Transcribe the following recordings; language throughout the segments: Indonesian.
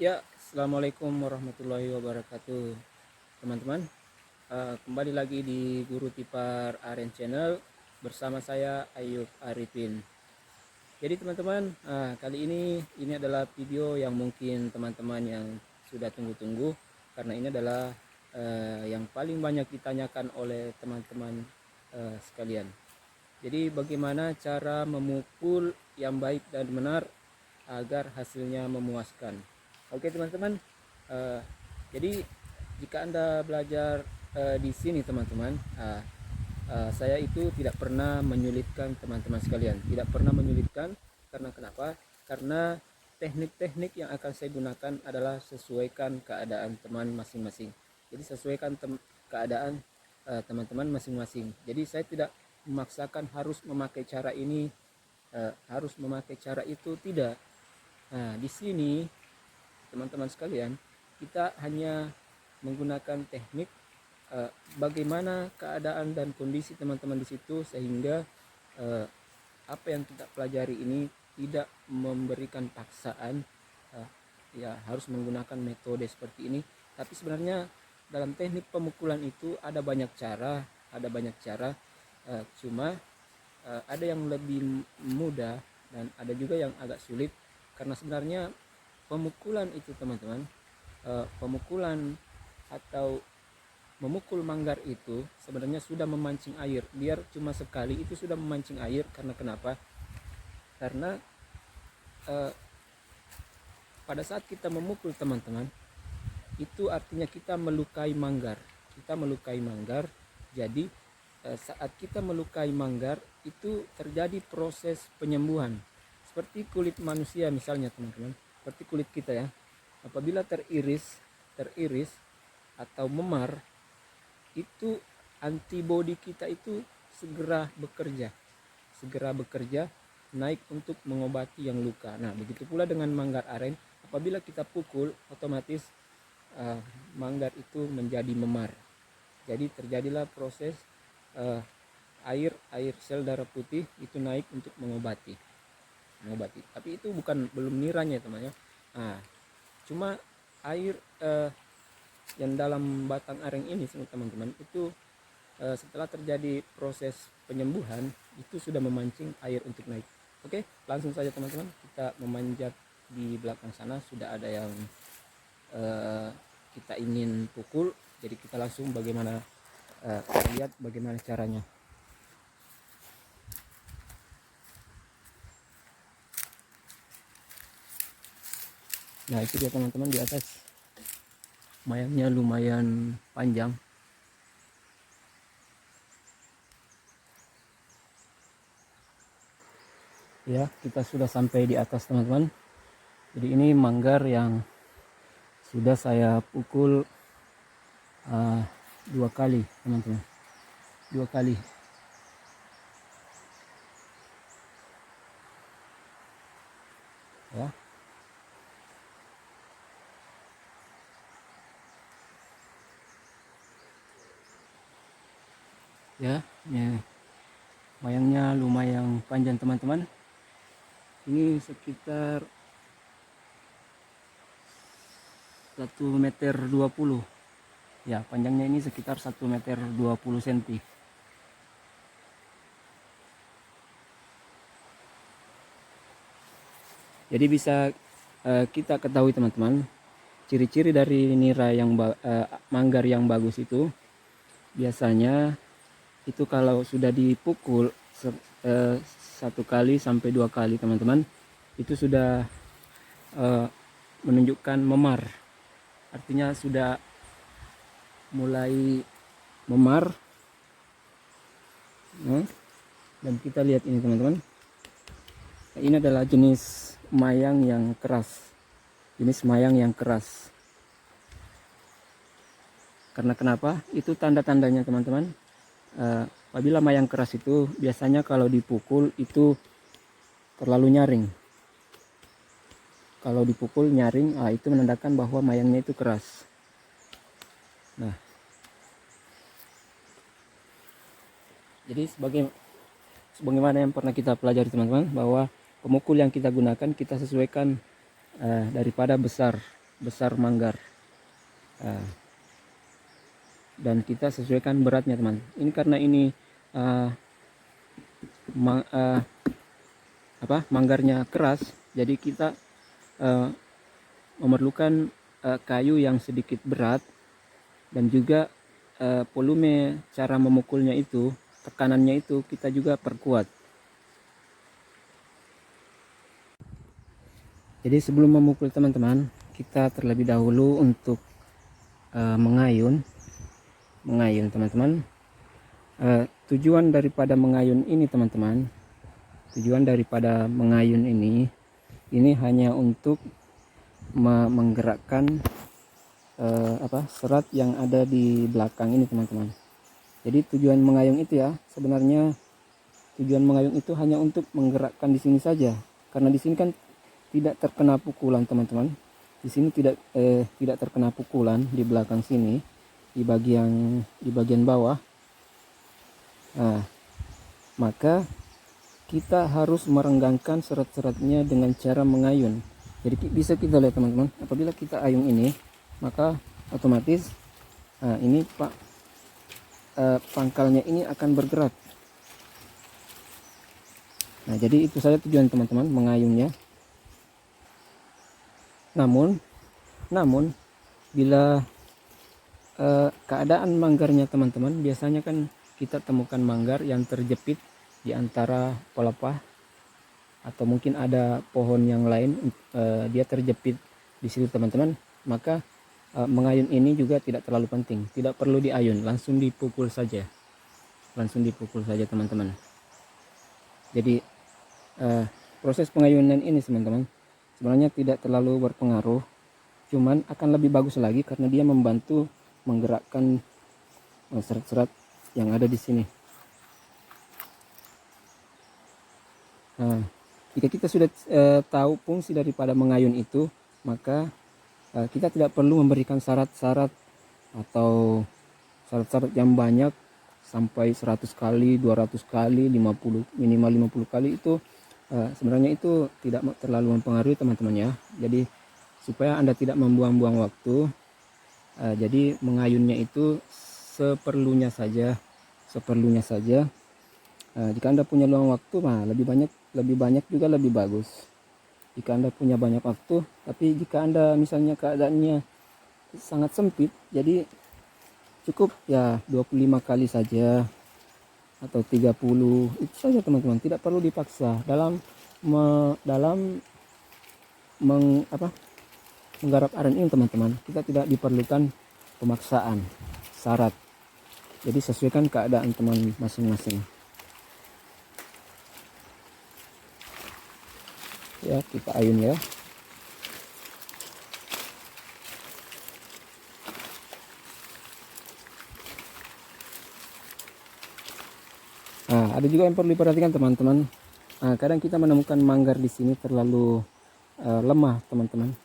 Ya, assalamualaikum warahmatullahi wabarakatuh, teman-teman. Kembali lagi di Guru Tipar Aren Channel bersama saya Ayub Arifin. Jadi teman-teman, kali ini adalah video yang mungkin teman-teman yang sudah tunggu-tunggu, karena ini adalah yang paling banyak ditanyakan oleh teman-teman sekalian. Jadi bagaimana cara memukul yang baik dan benar agar hasilnya memuaskan. Oke teman-teman, jadi jika Anda belajar di sini teman-teman, saya itu tidak pernah menyulitkan teman-teman sekalian, tidak pernah menyulitkan. Karena kenapa? Karena teknik-teknik yang akan saya gunakan adalah sesuaikan keadaan teman masing-masing. Jadi sesuaikan keadaan teman-teman masing-masing. Jadi saya tidak memaksakan harus memakai cara ini, harus memakai cara itu, tidak. Nah, di sini teman-teman sekalian, kita hanya menggunakan teknik bagaimana keadaan dan kondisi teman-teman di situ, sehingga apa yang kita pelajari ini tidak memberikan paksaan ya harus menggunakan metode seperti ini. Tapi sebenarnya dalam teknik pemukulan itu ada banyak cara, cuma ada yang lebih mudah dan ada juga yang agak sulit. Karena sebenarnya pemukulan itu teman-teman, pemukulan atau memukul manggar itu sebenarnya sudah memancing air. Biar cuma sekali itu sudah memancing air. Karena kenapa? Karena pada saat kita memukul teman-teman, itu artinya kita melukai manggar. Jadi saat kita melukai manggar itu terjadi proses penyembuhan. Seperti kulit manusia misalnya teman-teman, seperti kulit kita ya. Apabila teriris atau memar, itu antibodi kita itu segera bekerja naik untuk mengobati yang luka. Nah, begitu pula dengan manggar aren. Apabila kita pukul, otomatis manggar itu menjadi memar. Jadi terjadilah proses air sel darah putih itu naik untuk mengobati. Tapi itu belum niranya teman ya. Nah, cuma air yang dalam batang areng ini teman-teman itu setelah terjadi proses penyembuhan itu sudah memancing air untuk naik. Oke, langsung saja teman-teman, kita memanjat di belakang sana. Sudah ada yang kita ingin pukul, jadi kita langsung lihat bagaimana caranya. Nah, itu dia teman-teman, di atas mayangnya lumayan panjang. Ya, kita sudah sampai di atas teman-teman. Jadi ini manggar yang sudah saya pukul 2 kali teman-teman, 2 kali. Ya, mayangnya lumayan panjang teman-teman. Ini sekitar 1,20 meter. Ya, panjangnya ini sekitar 1,20 meter cm. Jadi bisa kita ketahui teman-teman, ciri-ciri dari nira yang manggar yang bagus itu biasanya itu kalau sudah dipukul 1 kali sampai 2 kali teman-teman, itu sudah menunjukkan memar. Artinya sudah mulai memar. Dan kita lihat ini teman-teman, ini adalah jenis mayang yang keras. Karena kenapa? Itu tanda-tandanya teman-teman. Apabila mayang keras itu biasanya kalau dipukul itu terlalu nyaring. Kalau dipukul nyaring, itu menandakan bahwa mayangnya itu keras. Nah, jadi sebagaimana yang pernah kita pelajari teman-teman, bahwa pemukul yang kita gunakan kita sesuaikan daripada besar besar manggar. Dan kita sesuaikan beratnya teman. Ini karena ini manggarnya keras, jadi kita memerlukan kayu yang sedikit berat, dan juga volume cara memukulnya itu, tekanannya itu kita juga perkuat. Jadi sebelum memukul teman-teman, kita terlebih dahulu untuk mengayun teman-teman. Tujuan daripada mengayun ini teman-teman, ini hanya untuk menggerakkan serat yang ada di belakang ini teman-teman. Jadi tujuan mengayun itu ya, sebenarnya tujuan mengayun itu hanya untuk menggerakkan di sini saja, karena di sini kan tidak terkena pukulan teman-teman. Di sini tidak terkena pukulan di belakang sini, di bagian bawah. Nah, maka kita harus merenggangkan serat-seratnya dengan cara mengayun. Jadi bisa kita lihat teman-teman, apabila kita ayun ini, maka otomatis ini pangkalnya ini akan bergerak. Nah, jadi itu saja tujuan teman-teman mengayunnya. Namun bila keadaan manggarnya teman-teman, biasanya kan kita temukan manggar yang terjepit di antara pelepah, atau mungkin ada pohon yang lain dia terjepit di situ teman-teman. Maka mengayun ini juga tidak terlalu penting, tidak perlu diayun, langsung dipukul saja teman-teman. Jadi proses pengayunan ini teman-teman sebenarnya tidak terlalu berpengaruh, cuman akan lebih bagus lagi karena dia membantu menggerakkan serat-serat yang ada di sini. Nah, jika kita sudah tahu fungsi daripada mengayun itu, maka kita tidak perlu memberikan syarat-syarat atau syarat-syarat yang banyak sampai 100 kali, 200 kali, 50, minimal 50 kali. Itu sebenarnya itu tidak terlalu mempengaruhi teman-teman ya. Jadi supaya Anda tidak membuang-buang waktu, jadi mengayunnya itu seperlunya saja. Jika Anda punya luang waktu, lebih banyak juga lebih bagus. Jika Anda punya banyak waktu, tapi jika Anda misalnya keadaannya sangat sempit, jadi cukup ya 25 kali saja atau 30, itu saja teman-teman, tidak perlu dipaksa dalam menggarap aren ini teman-teman. Kita tidak diperlukan pemaksaan syarat, jadi sesuaikan keadaan teman masing-masing ya. Kita ayun ya. Nah, ada juga yang perlu diperhatikan teman-teman. Kadang kita menemukan manggar di sini terlalu lemah teman-teman,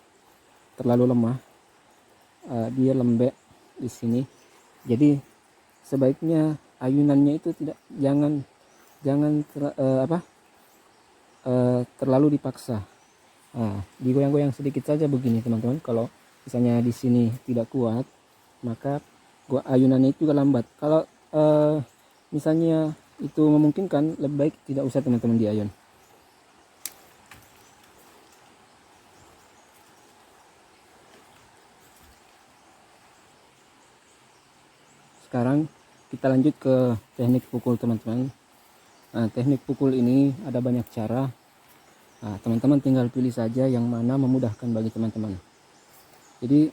terlalu lemah. Dia lembek di sini. Jadi sebaiknya ayunannya itu jangan terlalu dipaksa. Digoyang-goyang sedikit saja begini teman-teman. Kalau misalnya di sini tidak kuat, maka ayunannya itu juga lambat. Kalau misalnya itu memungkinkan, lebih baik tidak usah teman-teman diayun. Sekarang kita lanjut ke teknik pukul teman-teman. Teknik pukul ini ada banyak cara. Teman-teman tinggal pilih saja yang mana memudahkan bagi teman-teman. Jadi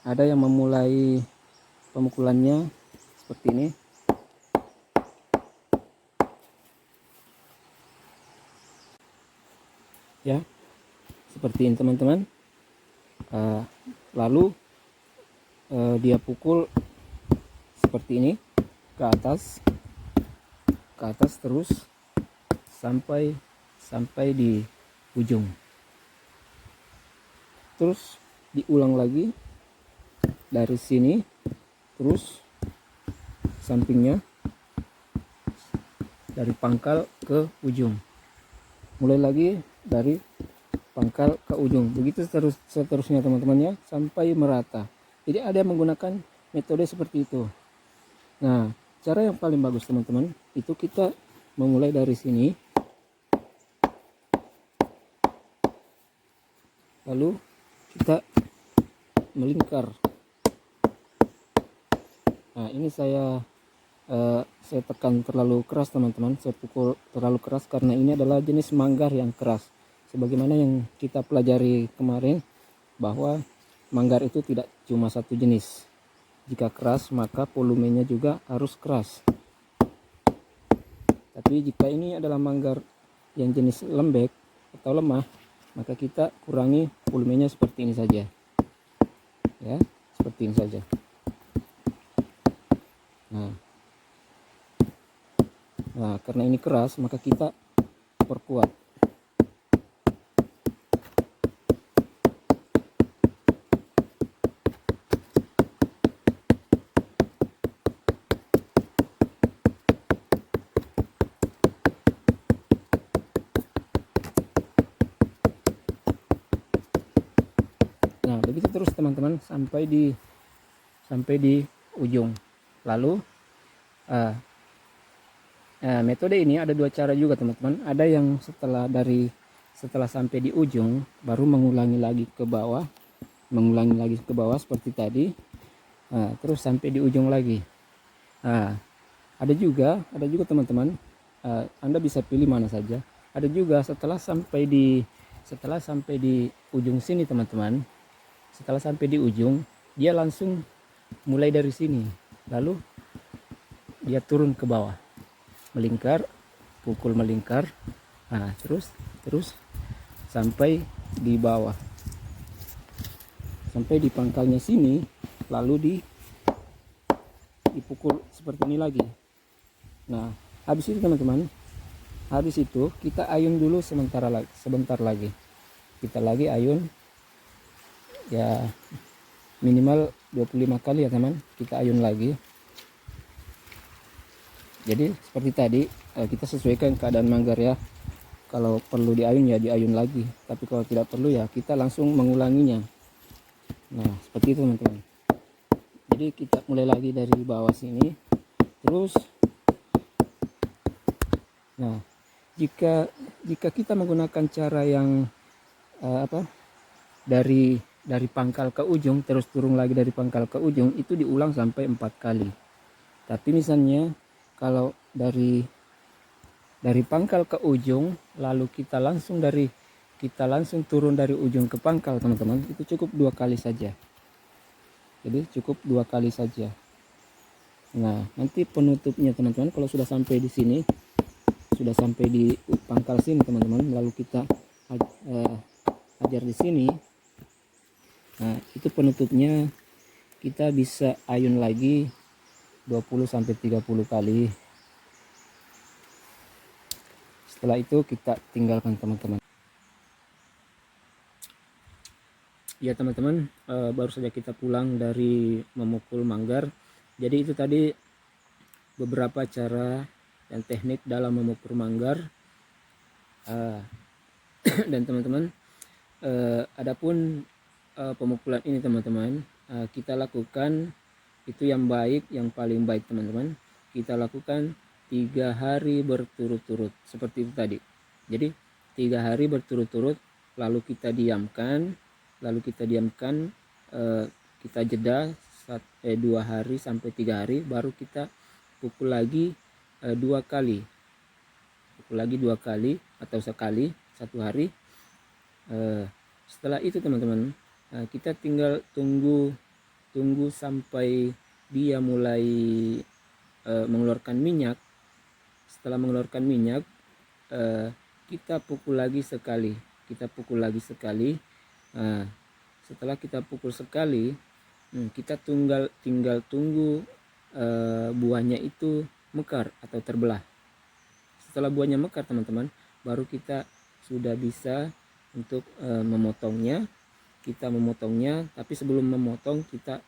ada yang memulai pemukulannya seperti ini. Ya, seperti ini teman-teman. Lalu dia pukul seperti ini ke atas terus sampai di ujung. Terus diulang lagi dari sini terus sampingnya, dari pangkal ke ujung. Mulai lagi dari pangkal ke ujung, begitu seterusnya teman-teman ya, sampai merata. Jadi ada yang menggunakan metode seperti itu. Nah, cara yang paling bagus teman-teman itu kita memulai dari sini, lalu kita melingkar. Nah, ini saya tekan terlalu keras teman-teman, saya pukul terlalu keras karena ini adalah jenis manggar yang keras. Sebagaimana yang kita pelajari kemarin bahwa manggar itu tidak cuma satu jenis. Jika keras maka volumenya juga harus keras. Tapi jika ini adalah manggar yang jenis lembek atau lemah, maka kita kurangi volumenya seperti ini saja. Ya, seperti ini saja. Nah, karena ini keras maka kita perkuat. Nah, begitu terus teman-teman sampai di ujung. Lalu metode ini ada dua cara juga teman-teman. Ada yang setelah sampai di ujung baru mengulangi lagi ke bawah, seperti tadi. Terus sampai di ujung lagi. Ada juga teman-teman, Anda bisa pilih mana saja. Ada juga setelah sampai di ujung sini teman-teman, setelah sampai di ujung dia langsung mulai dari sini, lalu dia turun ke bawah, melingkar, pukul melingkar, terus sampai di bawah, sampai di pangkalnya sini, lalu dipukul seperti ini lagi. Nah, habis itu teman-teman, kita ayun dulu sebentar lagi. Kita lagi ayun ya minimal 25 kali ya teman, kita ayun lagi. Jadi seperti tadi kita sesuaikan keadaan manggar ya. Kalau perlu diayun ya diayun lagi, tapi kalau tidak perlu ya kita langsung mengulanginya. Nah, seperti itu teman-teman. Jadi kita mulai lagi dari bawah sini, terus nah, jika kita menggunakan cara yang dari pangkal ke ujung terus turun lagi dari pangkal ke ujung, itu diulang sampai 4 kali. Tapi misalnya kalau dari pangkal ke ujung lalu kita langsung turun dari ujung ke pangkal teman-teman, itu cukup 2 kali saja. Jadi cukup 2 kali saja. Nah, nanti penutupnya teman-teman, kalau sudah sampai di sini, sudah sampai di pangkal sini teman-teman, lalu kita ajar di sini. Nah, itu penutupnya kita bisa ayun lagi 20 sampai 30 kali. Setelah itu kita tinggalkan teman-teman. Ya teman-teman, baru saja kita pulang dari memukul manggar. Jadi itu tadi beberapa cara dan teknik dalam memukul manggar. Dan teman-teman, adapun pemukulan ini teman-teman, kita lakukan itu yang paling baik teman-teman, kita lakukan 3 hari berturut-turut seperti itu tadi. Jadi 3 hari berturut-turut, lalu kita diamkan, kita jeda 2 hari sampai 3 hari, baru kita pukul lagi 2 kali, atau sekali 1 hari. Setelah itu teman-teman, kita tinggal tunggu sampai dia mulai mengeluarkan minyak. Setelah mengeluarkan minyak, kita pukul lagi sekali. Setelah kita pukul sekali, kita tinggal tunggu buahnya itu mekar atau terbelah. Setelah buahnya mekar teman-teman, baru kita sudah bisa untuk memotongnya. Kita memotongnya, tapi sebelum memotong kita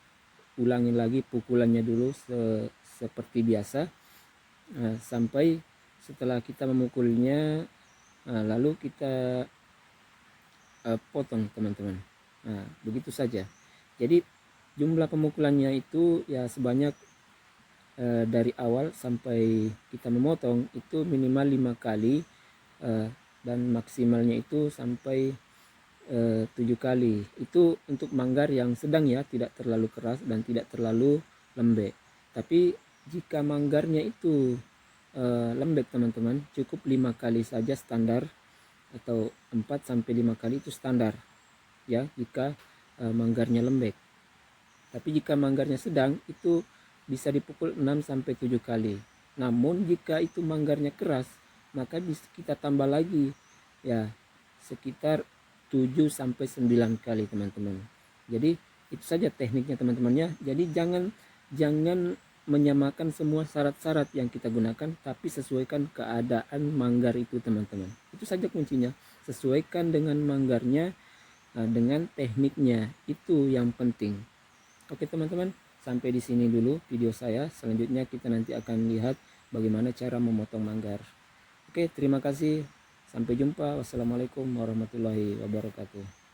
ulangin lagi pukulannya dulu seperti biasa, sampai setelah kita memukulnya, lalu kita potong teman-teman. Nah begitu saja. Jadi jumlah pemukulannya itu ya sebanyak dari awal sampai kita memotong itu minimal 5 kali, dan maksimalnya itu sampai 7 kali. Itu untuk manggar yang sedang ya, tidak terlalu keras dan tidak terlalu lembek. Tapi jika manggarnya itu lembek teman-teman, cukup 5 kali saja standar, atau 4 sampai 5 kali itu standar ya jika manggarnya lembek. Tapi jika manggarnya sedang itu bisa dipukul 6 sampai 7 kali. Namun jika itu manggarnya keras, maka bisa kita tambah lagi ya sekitar 7 sampai 9 kali teman-teman. Jadi itu saja tekniknya teman-temannya. Jadi jangan menyamakan semua syarat-syarat yang kita gunakan, tapi sesuaikan keadaan manggar itu teman-teman. Itu saja kuncinya. Sesuaikan dengan manggarnya, dengan tekniknya. Itu yang penting. Oke teman-teman, sampai di sini dulu video saya. Selanjutnya kita nanti akan lihat bagaimana cara memotong manggar. Oke, terima kasih. Sampai jumpa. Wassalamualaikum warahmatullahi wabarakatuh.